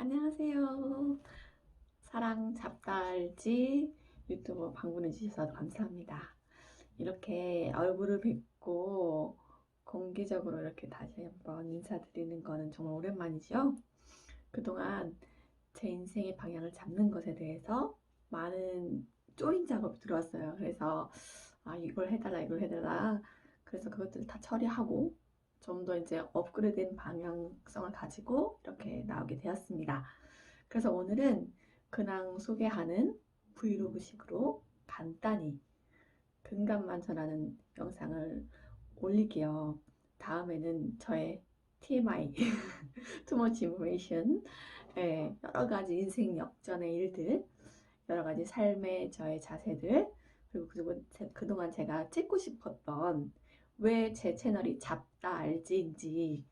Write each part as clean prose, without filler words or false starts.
안녕하세요. 사랑 잡다알지 유튜브 방문해 주셔서 감사합니다. 이렇게 얼굴을 뵙고 공개적으로 이렇게 다시 한번 인사드리는 거는 정말 오랜만이죠. 그동안 제 인생의 방향을 잡는 것에 대해서 많은 조인 작업이 들어왔어요. 그래서 이걸 해달라 이걸 해달라. 그래서 그것들을 다 처리하고 좀 더 이제 업그레이드된 방향성을 가지고 이렇게 나오게 되었습니다. 그래서 오늘은 근황 소개하는 브이로그식으로 간단히 근감만 전하는 영상을 올릴게요. 다음에는 저의 TMI, Too Much Information, 여러 가지 인생 역전의 일들, 여러 가지 삶의 저의 자세들, 그리고 그동안 제가 찍고 싶었던 왜 제 채널이 잡다 알지인지,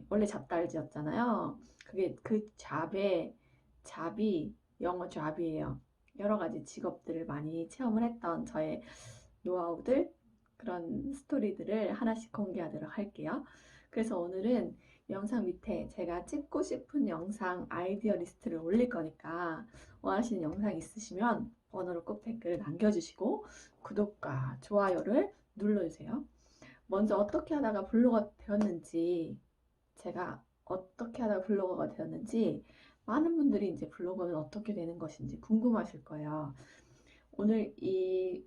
원래 잡다 알지였잖아요. 그게 그 잡이 영어 잡이에요. 여러 가지 직업들을 많이 체험을 했던 저의 노하우들, 그런 스토리들을 하나씩 공개하도록 할게요. 그래서 오늘은 영상 밑에 제가 찍고 싶은 영상 아이디어 리스트를 올릴 거니까 원하시는 영상 있으시면 번호로 꼭 댓글을 남겨주시고 구독과 좋아요를 눌러주세요. 먼저 어떻게 하다가 블로거 되었는지, 제가 어떻게 하다가 블로거가 되었는지, 많은 분들이 이제 블로거는 어떻게 되는 것인지 궁금하실 거예요. 오늘 이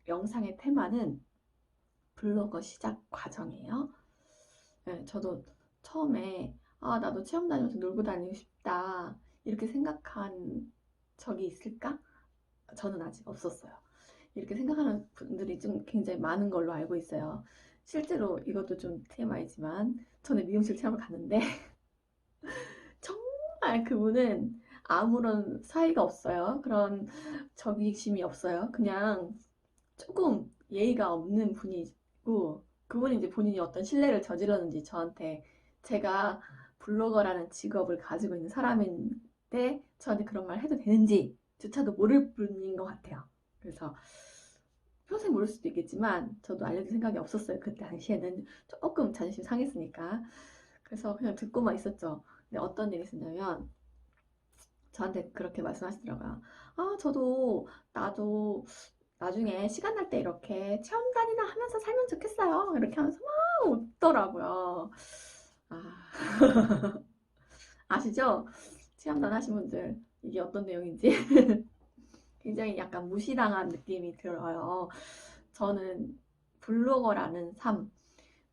영상의 테마는 블로거 시작 과정이에요. 저도 처음에 나도 체험 다니면서 놀고 다니고 싶다 이렇게 생각한 적이 있을까? 저는 아직 없었어요. 이렇게 생각하는 분들이 좀 굉장히 많은 걸로 알고 있어요. 실제로 이것도 좀 TMI지만 저는 미용실 체험을 갔는데 정말 그분은 아무런 사이가 없어요. 그런 적이심이 없어요. 그냥 조금 예의가 없는 분이고, 그분이 이제 본인이 어떤 실례를 저질렀는지 저한테, 제가 블로거라는 직업을 가지고 있는 사람인데 저한테 그런 말 해도 되는지 조차도 모를 분인 것 같아요. 그래서 평생 모를 수도 있겠지만 저도 알려줄 생각이 없었어요. 그때 당시에는 조금 자존심 상했으니까. 그래서 그냥 듣고만 있었죠. 근데 어떤 일이 있었냐면 저한테 그렇게 말씀하시더라고요. 나도 나중에 시간 날 때 이렇게 체험단이나 하면서 살면 좋겠어요. 이렇게 하면서 막 웃더라고요. 아, 아시죠? 체험단 하신 분들 이게 어떤 내용인지 굉장히 약간 무시당한 느낌이 들어요. 저는 블로거라는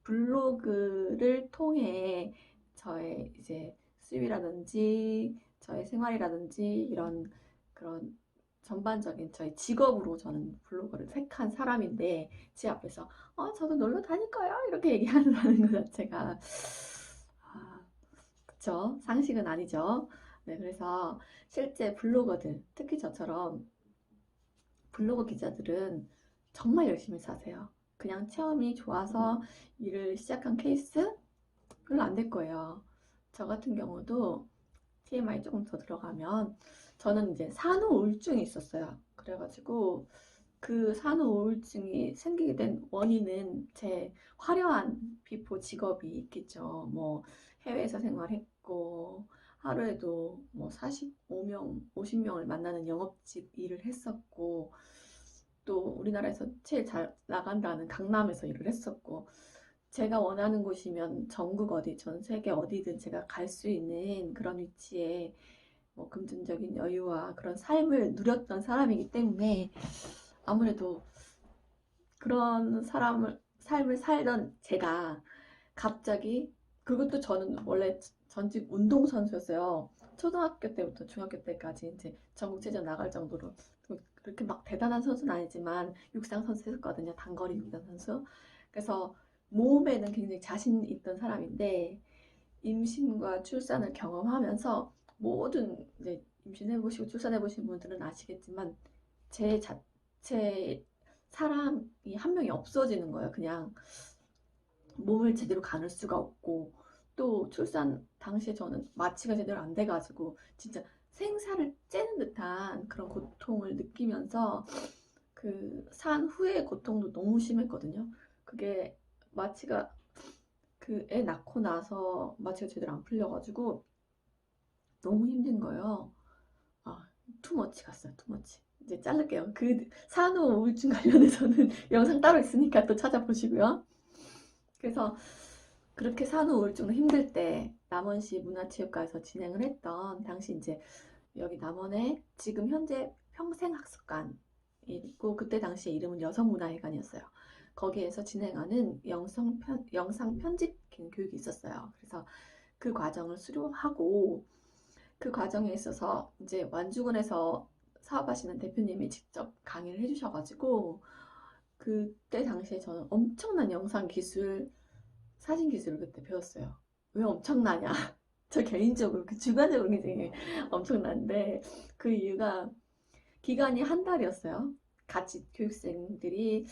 블로그를 통해 저의 이제 수입이라든지 저의 생활이라든지 이런 그런 전반적인 저의 직업으로 저는 블로거를 택한 사람인데, 제 앞에서 저도 놀러 다닐 거예요 이렇게 얘기한다는 것 자체가 그쵸, 상식은 아니죠. 네, 그래서 실제 블로거들, 특히 저처럼 블로그 기자들은 정말 열심히 사세요. 그냥 체험이 좋아서 일을 시작한 케이스 별로 안 될 거예요. 저 같은 경우도 TMI 조금 더 들어가면 저는 이제 산후 우울증이 있었어요. 그래가지고 그 산후 우울증이 생기게 된 원인은 제 화려한 비포 직업이 있겠죠. 뭐 해외에서 생활했고 하루에도 뭐 45명, 50명을 만나는 영업직 일을 했었고, 또 우리나라에서 제일 잘 나간다는 강남에서 일을 했었고, 제가 원하는 곳이면 전국 어디, 전 세계 어디든 제가 갈 수 있는 그런 위치에 뭐 금전적인 여유와 그런 삶을 누렸던 사람이기 때문에 아무래도 그런 삶을 살던 제가 갑자기, 그것도 저는 원래 전직 운동선수였어요. 초등학교 때부터 중학교 때까지 이제 전국체전 나갈 정도로 그렇게 막 대단한 선수는 아니지만 육상 선수 했었거든요. 단거리 육상 선수. 그래서 몸에는 굉장히 자신 있던 사람인데 임신과 출산을 경험하면서 모든 이제 임신해보시고 출산해보신 분들은 아시겠지만 제 자체 사람이 한 명이 없어지는 거예요. 그냥 몸을 제대로 가눌 수가 없고, 또 출산 당시에 저는 마취가 제대로 안 돼가지고 진짜 생사를 째는 듯한 그런 고통을 느끼면서 그 산 후의 고통도 너무 심했거든요. 그게 마취가 그 애 낳고 나서 마취가 제대로 안 풀려가지고 너무 힘든 거예요. 아, 투머치 갔어요. 투머치. 이제 자를게요. 그 산후 우울증 관련해서는 영상 따로 있으니까 또 찾아보시고요. 그래서 그렇게 산후 우울증으로 힘들 때 남원시 문화체육관에서 진행을 했던 당시 이제 여기 남원에 지금 현재 평생학습관 있고 그때 당시에 이름은 여성문화회관이었어요. 거기에서 진행하는 영상 편집 교육이 있었어요. 그래서 그 과정을 수료하고 그 과정에 있어서 이제 완주군에서 사업하시는 대표님이 직접 강의를 해주셔가지고 그때 당시에 저는 엄청난 영상 기술, 사진 기술을 그때 배웠어요. 왜 엄청나냐? 저 개인적으로 그 주관적으로 굉장히 엄청난데 그 이유가 기간이 한 달이었어요. 같이 교육생들이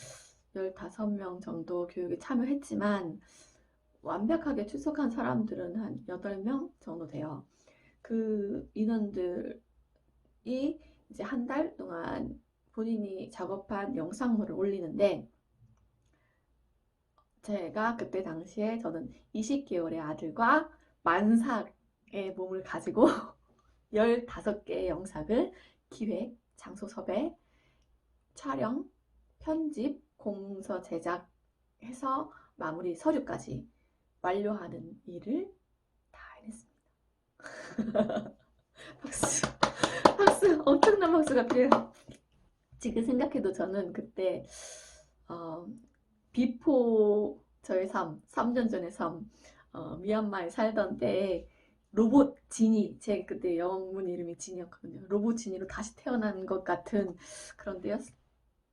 15명 정도 교육에 참여했지만 완벽하게 출석한 사람들은 한 8명 정도 돼요. 그 인원들이 이제 한 달 동안 본인이 작업한 영상물을 올리는데 제가 그때 당시에 저는 20개월의 아들과 만삭의 몸을 가지고 15개의 영상을 기획, 장소 섭외, 촬영, 편집, 공문서 제작해서 마무리 서류까지 완료하는 일을 다 해냈습니다. 박수, 박수, 엄청난 박수가 필요해요. 지금 생각해도 저는 그때 어, 비포 저의 삶, 3년 전의 삶, 미얀마에 살던 때에 로봇 지니, 제 그때 영문 이름이 지니였거든요. 로봇 지니로 다시 태어난 것 같은 그런 때였던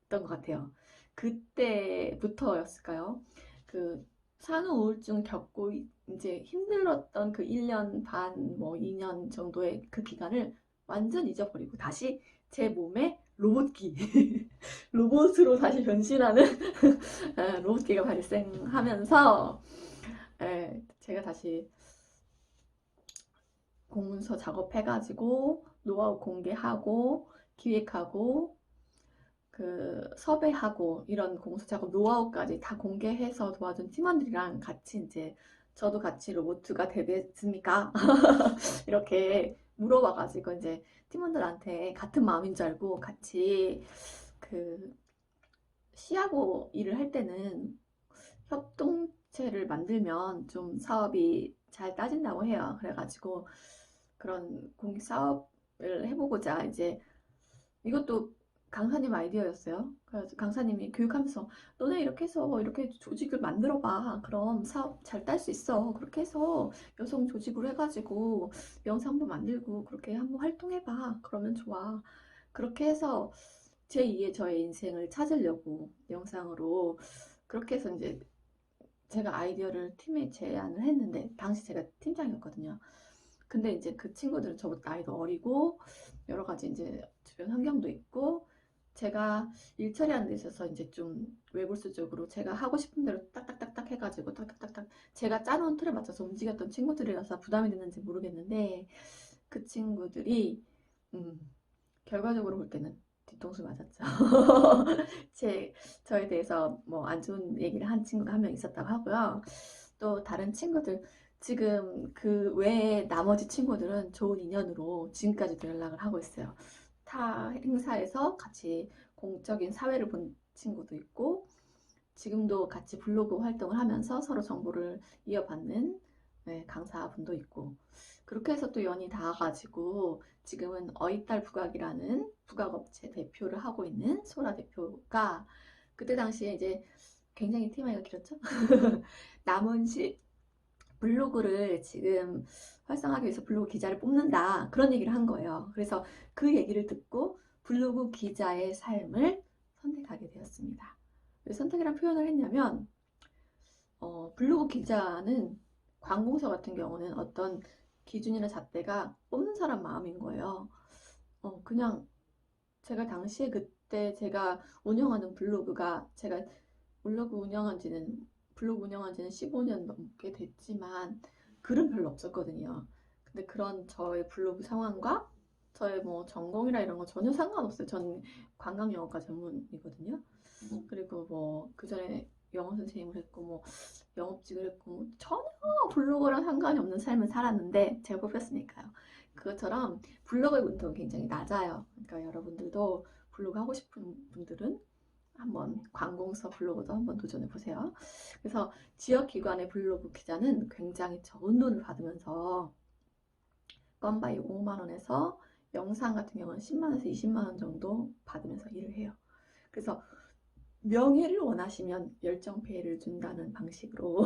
것 같아요. 그때부터였을까요? 그 산후 우울증 겪고 이제 힘들었던 그 1년 반, 뭐 2년 정도의 그 기간을 완전 잊어버리고 다시 제 몸에 로봇기, 로봇으로 다시 변신하는 로봇기가 발생하면서 제가 다시 공문서 작업해가지고 노하우 공개하고 기획하고 그 섭외하고 이런 공문서 작업 노하우까지 다 공개해서 도와준 팀원들이랑 같이 이제 저도 같이 로봇가 되겠습니까? 이렇게 물어봐가지고 이제 팀원들한테 같은 마음인 줄 알고 같이 그 시하고 일을 할 때는 협동체를 만들면 좀 사업이 잘 따진다고 해요. 그래가지고 그런 공익 사업을 해보고자 이제 이것도 강사님 아이디어였어요. 그래서 강사님이 교육하면서 너네 이렇게 해서 이렇게 조직을 만들어봐. 그럼 사업 잘 딸 수 있어. 그렇게 해서 여성 조직으로 해가지고 영상도 만들고 그렇게 한번 활동해봐. 그러면 좋아. 그렇게 해서 제2의 저의 인생을 찾으려고 영상으로 그렇게 해서 이제 제가 아이디어를 팀에 제안을 했는데 당시 제가 팀장이었거든요. 근데 이제 그 친구들은 저보다 나이도 어리고 여러 가지 이제 주변 환경도 있고 제가 일 처리하는 데 있어서 이제 좀 외골수적으로 제가 하고 싶은 대로 딱딱딱딱 해가지고 딱딱딱딱 제가 짜놓은 틀에 맞춰서 움직였던 친구들이라서 부담이 됐는지 모르겠는데 그 친구들이 음, 결과적으로 볼 때는 뒤통수 맞았죠. 저에 대해서 뭐 안 좋은 얘기를 한 친구가 한 명 있었다고 하고요. 또 다른 친구들 지금 그 외에 나머지 친구들은 좋은 인연으로 지금까지도 연락을 하고 있어요. 타 행사에서 같이 공적인 사회를 본 친구도 있고 지금도 같이 블로그 활동을 하면서 서로 정보를 이어받는 강사분도 있고 그렇게 해서 또 연이 닿아가지고 지금은 어이딸 부각이라는 부각업체 대표를 하고 있는 소라 대표가 그때 당시에 이제 굉장히 TMI가 길었죠. 남원시 블로그를 지금 활성화하기 위해서 블로그 기자를 뽑는다 그런 얘기를 한 거예요. 그래서 그 얘기를 듣고 블로그 기자의 삶을 선택하게 되었습니다. 왜 선택이란 표현을 했냐면 블로그 기자는 관공서 같은 경우는 어떤 기준이나 잣대가 뽑는 사람 마음인 거예요. 그냥 제가 당시에 그때 제가 운영하는 블로그가 제가 블로그 운영한 지는 15년 넘게 됐지만 글은 별로 없었거든요. 근데 그런 저의 블로그 상황과 저의 뭐 전공이라 이런 거 전혀 상관없어요. 저는 관광 영어과 전문이거든요. 그리고 뭐 그전에 영어 선생님을 했고 뭐 영업직을 했고 뭐 전혀 블로그랑 상관이 없는 삶을 살았는데 제가 뽑혔으니까요. 그것처럼 블로그의 문턱은 굉장히 낮아요. 그러니까 여러분들도 블로그 하고 싶은 분들은 한번 관공서 블로그도 한번 도전해 보세요. 그래서 지역기관의 블로그 기자는 굉장히 적은 돈을 받으면서 건바이 5만 원에서 영상 같은 경우는 10만 원에서 20만 원 정도 받으면서 일을 해요. 그래서 명예를 원하시면 열정페이를 준다는 방식으로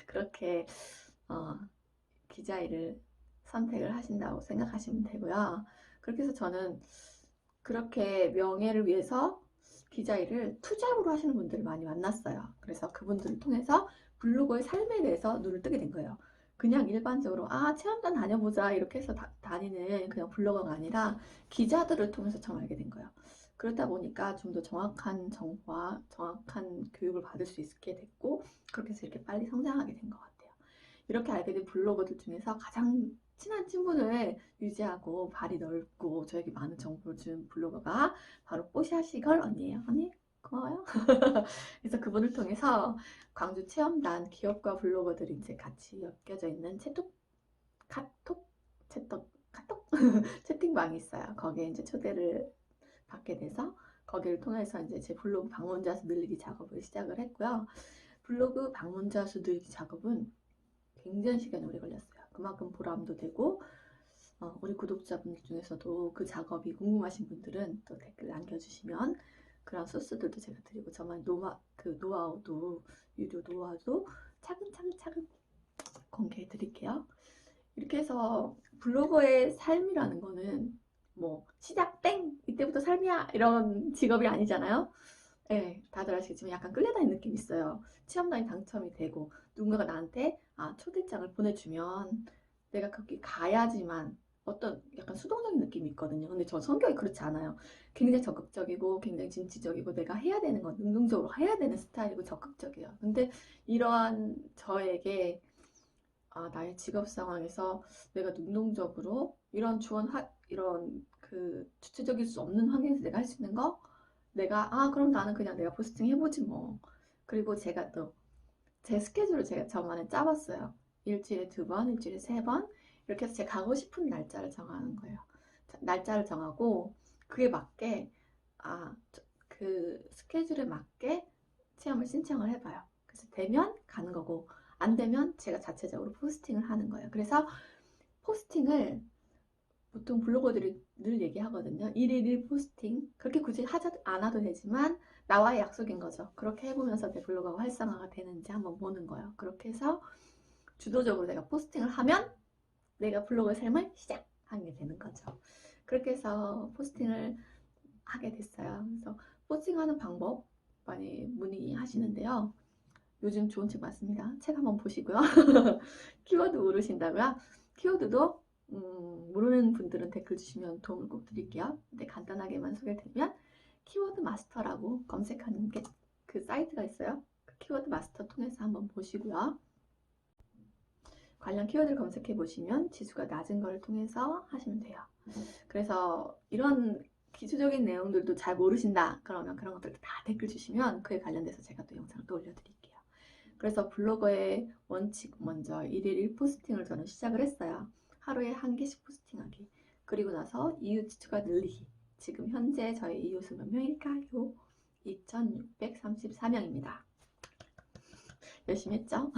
그렇게 기자 일을 선택을 하신다고 생각하시면 되고요. 그렇게 해서 저는 그렇게 명예를 위해서 기자 일을 투잡으로 하시는 분들을 많이 만났어요. 그래서 그분들을 통해서 블로거의 삶에 대해서 눈을 뜨게 된 거예요. 그냥 일반적으로 체험단 다녀보자 이렇게 해서 다니는 그냥 블로거가 아니라 기자들을 통해서 처음 알게 된 거예요. 그러다 보니까 좀 더 정확한 정보와 정확한 교육을 받을 수 있게 됐고 그렇게 해서 이렇게 빨리 성장하게 된 것 같아요. 이렇게 알게 된 블로거들 중에서 가장 친한 친분을 유지하고 발이 넓고 저에게 많은 정보를 준 블로거가 바로 뽀샤시걸 언니예요. 언니 고마워요. 그래서 그분을 통해서 광주 체험단 기업과 블로거들이 이제 같이 엮여져 있는 카톡 채팅방이 있어요. 거기에 이제 초대를 받게 돼서 거기를 통해서 이제 제 블로그 방문자 수 늘리기 작업을 시작을 했고요. 블로그 방문자 수 늘리기 작업은 굉장히 시간이 오래 걸렸어요. 그만큼 보람도 되고 우리 구독자분들 중에서도 그 작업이 궁금하신 분들은 또 댓글 남겨주시면 그런 소스들도 제가 드리고 저만 노하우도 유료 노하우도 차근차근 공개해 드릴게요. 이렇게 해서 블로거의 삶이라는 거는 뭐 시작 땡 이때부터 삶이야 이런 직업이 아니잖아요. 네, 다들 아시겠지만 약간 끌려다니는 느낌이 있어요. 체험단이 당첨이 되고 누군가가 나한테 초대장을 보내주면 내가 거기 가야지만 어떤 약간 수동적인 느낌이 있거든요. 근데 저 성격이 그렇지 않아요. 굉장히 적극적이고 굉장히 진취적이고 내가 해야 되는 건 능동적으로 해야 되는 스타일이고 적극적이에요. 근데 이러한 저에게 나의 직업 상황에서 내가 능동적으로 이런 그 주체적일 수 없는 환경에서 내가 할 수 있는 거 그럼 나는 그냥 내가 포스팅 해보지 뭐. 그리고 제가 또 제 스케줄을 제가 저만에 짜봤어요. 일주일에 2번, 일주일에 3번 이렇게 해서 제가 가고 싶은 날짜를 정하는 거예요. 날짜를 정하고 그에 맞게 그 스케줄에 맞게 체험을 신청을 해봐요. 그래서 되면 가는 거고 안 되면 제가 자체적으로 포스팅을 하는 거예요. 그래서 포스팅을 보통 블로거들이 늘 얘기하거든요. 1일 1 포스팅. 그렇게 굳이 하지 않아도 되지만 나와의 약속인 거죠. 그렇게 해보면서 내 블로거가 활성화가 되는지 한번 보는 거예요. 그렇게 해서 주도적으로 내가 포스팅을 하면 내가 블로그의 삶을 시작하게 되는 거죠. 그렇게 해서 포스팅을 하게 됐어요. 그래서 포스팅하는 방법 많이 문의하시는데요. 요즘 좋은 책 많습니다. 책 한번 보시고요. 키워드 모르신다고요? 키워드도 모르는 분들은 댓글 주시면 도움을 꼭 드릴게요. 근데 간단하게만 소개드리면 키워드 마스터라고 검색하는 게 그 사이트가 있어요. 그 키워드 마스터 통해서 한번 보시고요. 관련 키워드를 검색해 보시면 지수가 낮은 걸 통해서 하시면 돼요. 그래서 이런 기초적인 내용들도 잘 모르신다 그러면 그런 것들도 다 댓글 주시면 그에 관련돼서 제가 또 영상을 또 올려드릴게요. 그래서 블로거의 원칙 먼저 1일 1포스팅을 저는 시작을 했어요. 하루에 1개씩 포스팅하기. 그리고 나서 이웃 지수가 늘리기. 지금 현재 저희 이웃은 몇 명일까요? 2634명입니다. 열심히 했죠?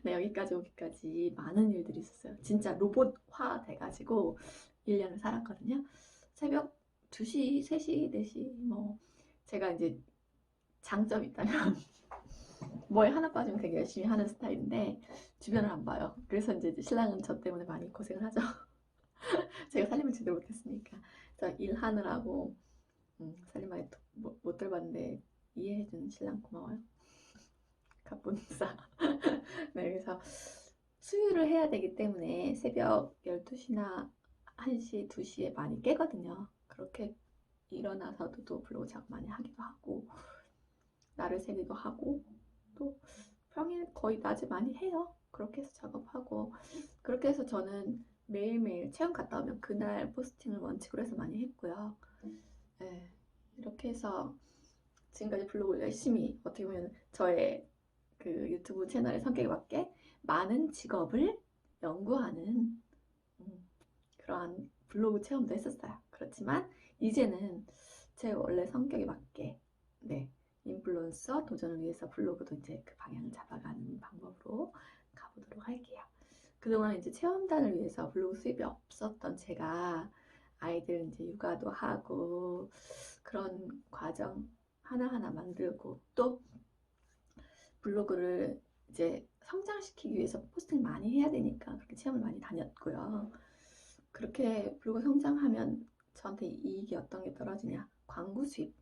네, 여기까지 오기까지 많은 일들이 있었어요. 진짜 로봇화 돼가지고 1년을 살았거든요. 새벽 2시, 3시, 4시 뭐 제가 이제 장점이 있다면 뭐에 하나 빠지면 되게 열심히 하는 스타일인데 주변을 안 봐요. 그래서 이제 신랑은 저 때문에 많이 고생을 하죠. 제가 살림을 제대로 못했으니까. 그래서 일하느라고 살림 많이 못 들봤는데 이해해주는 신랑 고마워요. 갑분싸. 네, 그래서 수유를 해야 되기 때문에 새벽 12시나 1시, 2시에 많이 깨거든요. 그렇게 일어나서도 또 블로그 작업 많이 하기도 하고 날을 새기도 하고 또 평일 거의 낮에 많이 해요. 그렇게 해서 작업하고 그렇게 해서 저는 매일매일 체험 갔다 오면 그날 포스팅을 원칙으로 해서 많이 했고요. 네, 이렇게 해서 지금까지 블로그를 열심히 어떻게 보면 저의 그 유튜브 채널의 성격에 맞게 많은 직업을 연구하는 그러한 블로그 체험도 했었어요. 그렇지만 이제는 제 원래 성격에 맞게 네, 인플루언서 도전을 위해서 블로그도 이제 그 방향을 잡아가는 방법으로 가보도록 할게요. 그동안 이제 체험단을 위해서 블로그 수입이 없었던 제가 아이들 이제 육아도 하고 그런 과정 하나하나 만들고 또 블로그를 이제 성장시키기 위해서 포스팅 많이 해야 되니까 그렇게 체험을 많이 다녔고요. 그렇게 블로그 성장하면 저한테 이익이 어떤 게 떨어지냐? 광고 수입.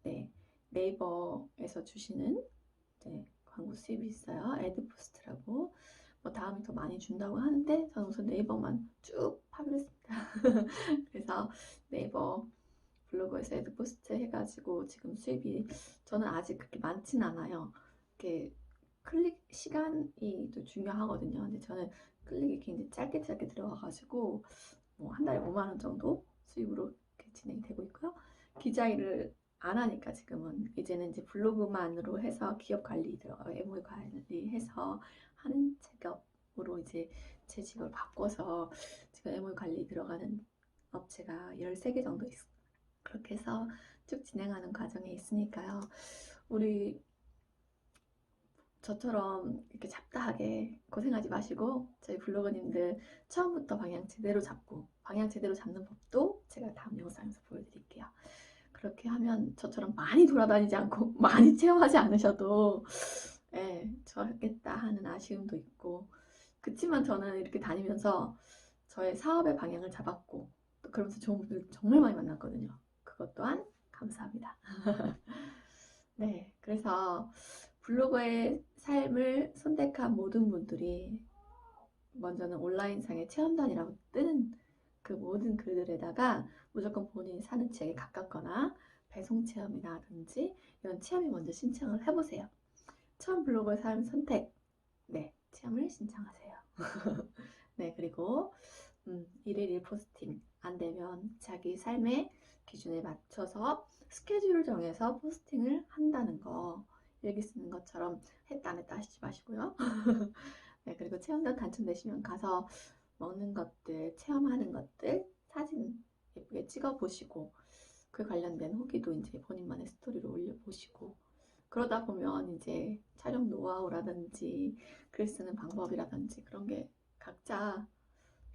네, 네이버에서 주시는 광고 수입이 있어요. 애드포스트라고. 뭐 다음에 더 많이 준다고 하는데 저는 우선 네이버만 쭉 파악했습니다. 그래서 네이버 블로그에서 애드포스트 해가지고 지금 수입이 저는 아직 그렇게 많진 않아요. 이렇게 클릭 시간이 또 중요하거든요. 근데 저는 클릭이 굉장히 짧게 들어와가지고 뭐 한 달에 5만 원 정도 수입으로 이렇게 진행이 되고 있고요. 기자 일을 안 하니까 지금은 이제는 이제 블로그만으로 해서 기업 관리 들어가 MOE 관리해서 하는 직업으로 이제 제 직업을 바꿔서 지금 MOE 관리 들어가는 업체가 13개 정도 있어요. 그렇게 해서 쭉 진행하는 과정에 있으니까요. 우리 저처럼 이렇게 잡다하게 고생하지 마시고 저희 블로거님들 처음부터 방향 제대로 잡고 방향 제대로 잡는 법도 제가 다음 영상에서 보여드릴게요. 그렇게 하면 저처럼 많이 돌아다니지 않고 많이 체험하지 않으셔도 좋겠다 하는 아쉬움도 있고 그치만 저는 이렇게 다니면서 저의 사업의 방향을 잡았고 또 그러면서 좋은 분들 정말 많이 만났거든요. 그것 또한 감사합니다. 네, 그래서 블로거의 삶을 선택한 모든 분들이 먼저는 온라인상의 체험단이라고 뜨는 그 모든 글들에다가 무조건 본인이 사는 지역에 가깝거나 배송 체험이라든지 이런 체험이 먼저 신청을 해보세요. 처음 블로거의 삶 선택, 네, 체험을 신청하세요. 네, 그리고 1일 1포스팅 안 되면 자기 삶의 기준에 맞춰서 스케줄을 정해서 포스팅을 한다는 거 일기 쓰는 것처럼 했다 안 했다 하시지 마시고요. 네, 그리고 체험단 당첨되시면 가서 먹는 것들, 체험하는 것들 사진 예쁘게 찍어 보시고 그 관련된 후기도 이제 본인만의 스토리로 올려보시고 그러다 보면 이제 촬영 노하우라든지 글 쓰는 방법이라든지 그런 게 각자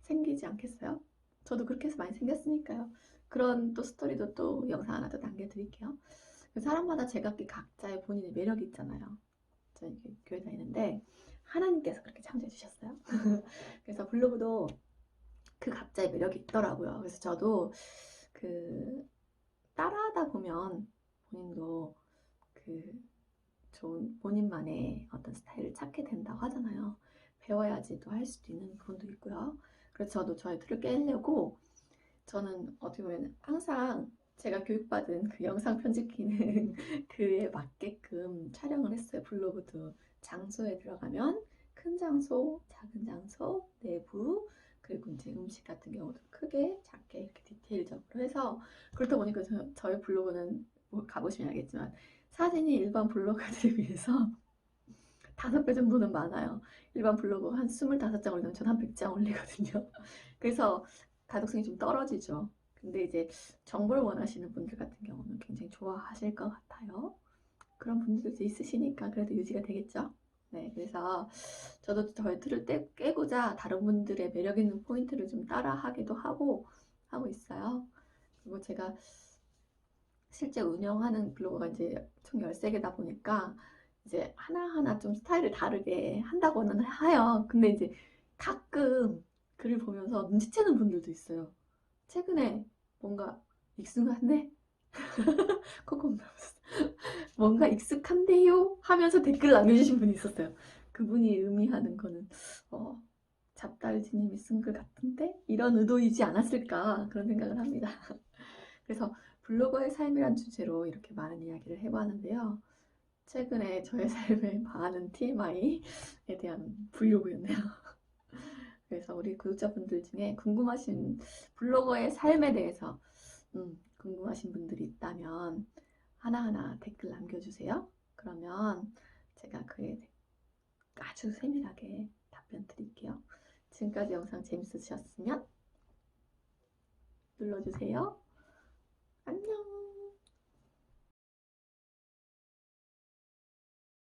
생기지 않겠어요? 저도 그렇게 해서 많이 생겼으니까요. 그런 또 스토리도 또 영상 하나 더 남겨드릴게요. 사람마다 제각기 각자의 본인의 매력이 있잖아요. 저는 이렇게 교회 다니는데 하나님께서 그렇게 창조해 주셨어요. 그래서 블로그도 그 각자의 매력이 있더라고요. 그래서 저도 그 따라하다 보면 본인도 그 좋은 본인만의 어떤 스타일을 찾게 된다고 하잖아요. 배워야지 또 할 수도 있는 부분도 있고요. 그래서 저도 저의 틀을 깨려고 저는 어떻게 보면 항상 제가 교육받은 그 영상 편집 기능 그에 맞게끔 촬영을 했어요. 블로그도 장소에 들어가면 큰 장소, 작은 장소, 내부 그리고 이제 음식 같은 경우도 크게 작게 이렇게 디테일적으로 해서 그렇다 보니까 저희 블로그는 뭐 가보시면 알겠지만 사진이 일반 블로거들에 비해서 5배 정도는 많아요. 일반 블로그 한 25장 올리면 전 한 100장 올리거든요. 그래서 가독성이 좀 떨어지죠. 근데 이제 정보를 원하시는 분들 같은 경우는 굉장히 좋아하실 것 같아요. 그런 분들도 있으시니까 그래도 유지가 되겠죠. 네, 그래서 저도 저의 틀을 깨고자 다른 분들의 매력 있는 포인트를 좀 따라하기도 하고 있어요. 그리고 제가 실제 운영하는 블로그가 이제 총 13개다 보니까 이제 하나하나 좀 스타일을 다르게 한다고는 해요. 근데 이제 가끔 글을 보면서 눈치채는 분들도 있어요. 최근에 뭔가 익숙한데? 콧구멍 나왔어. 뭔가 익숙한데요? 하면서 댓글 남겨주신 분이 있었어요. 그분이 의미하는 거는 잡다유지님이 쓴 글 같은데? 이런 의도이지 않았을까 그런 생각을 합니다. 그래서 블로거의 삶이란 주제로 이렇게 많은 이야기를 해봤는데요. 최근에 저의 삶의 많은 TMI에 대한 브이로그였네요. 그래서 우리 구독자분들 중에 궁금하신 블로거의 삶에 대해서 궁금하신 분들이 있다면 하나하나 댓글 남겨주세요. 그러면 제가 그에 아주 세밀하게 답변 드릴게요. 지금까지 영상 재밌으셨으면 눌러주세요.